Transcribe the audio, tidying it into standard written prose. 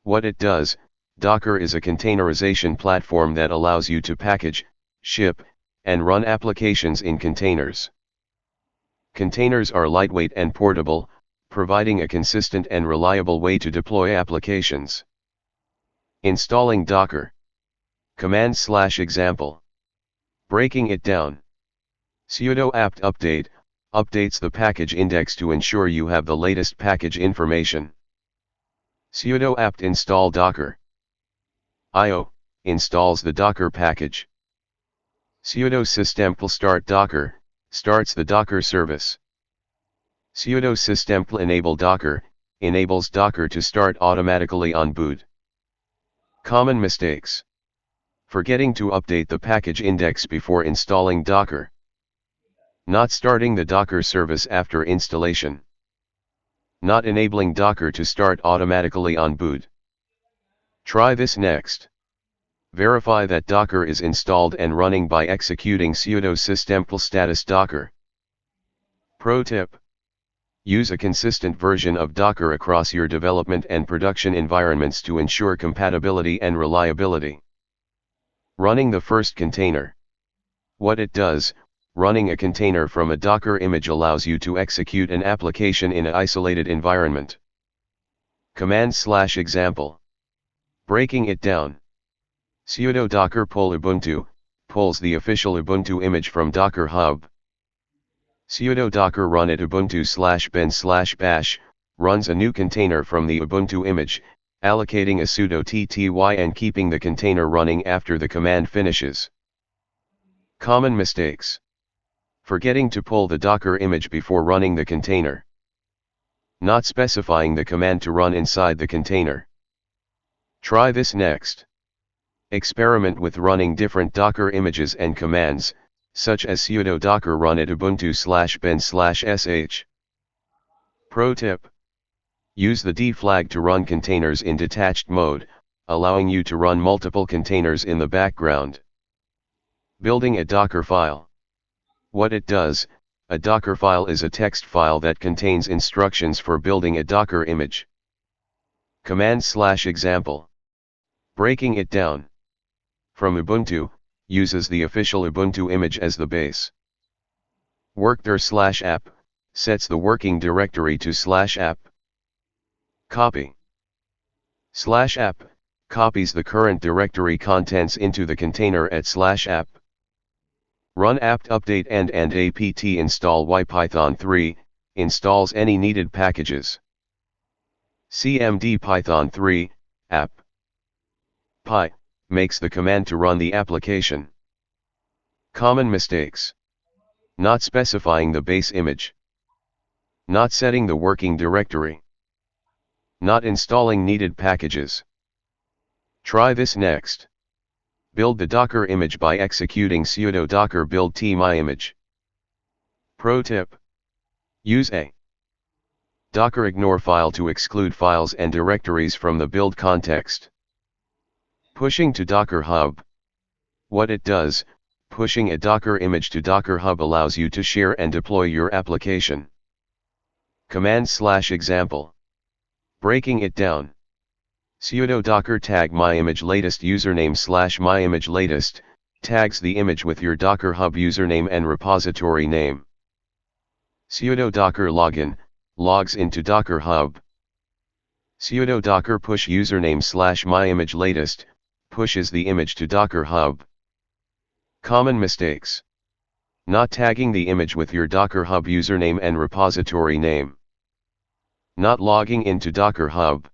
What it does, Docker is a containerization platform that allows you to package, ship, and run applications in containers. Containers are lightweight and portable, providing a consistent and reliable way to deploy applications. Installing Docker. Command/example. Breaking it down. Sudo apt update updates the package index to ensure you have the latest package information. Sudo apt install Docker. IO installs the Docker package. Sudo systemctl start Docker starts the Docker service. Sudo systemctl enable Docker enables Docker to start automatically on boot. Common mistakes. Forgetting to update the package index before installing Docker. Not starting the Docker service after installation. Not enabling Docker to start automatically on boot. Try this next. Verify that Docker is installed and running by executing sudo systemctl status docker. Pro tip. Use a consistent version of Docker across your development and production environments to ensure compatibility and reliability. Running the first container. What it does, running a container from a Docker image allows you to execute an application in an isolated environment. Command/example. Breaking it down. Sudo docker pull Ubuntu pulls the official Ubuntu image from Docker Hub. Sudo docker run at ubuntu/bin/bash runs a new container from the Ubuntu image, allocating a sudo tty and keeping the container running after the command finishes. Common mistakes. Forgetting to pull the Docker image before running the container. Not specifying the command to run inside the container. Try this next. Experiment with running different Docker images and commands, such as sudo docker run at ubuntu/bin/sh. Pro tip. Use the D flag to run containers in detached mode, allowing you to run multiple containers in the background. Building a Dockerfile. What it does, a Dockerfile is a text file that contains instructions for building a Docker image. Command/example. Breaking it down. From Ubuntu, uses the official Ubuntu image as the base. Workdir/app, sets the working directory to /app. Copy. /app, copies the current directory contents into the container at /app. Run apt update and apt install ypython3, installs any needed packages. cmd python3, app. Py, makes the command to run the application. Common mistakes. Not specifying the base image. Not setting the working directory. Not installing needed packages. Try this next. Build the Docker image by executing sudo docker build tmyimage. Pro tip. Use a Docker ignore file to exclude files and directories from the build context. Pushing to Docker Hub. What it does, pushing a Docker image to Docker Hub allows you to share and deploy your application. Command/example. Breaking it down. Sudo docker tag myImageLatest username/myImageLatest, tags the image with your Docker Hub username and repository name. Sudo docker login, logs into Docker Hub. Sudo docker push username/myImageLatest, pushes the image to Docker Hub. Common mistakes. Not tagging the image with your Docker Hub username and repository name. Not logging into Docker Hub.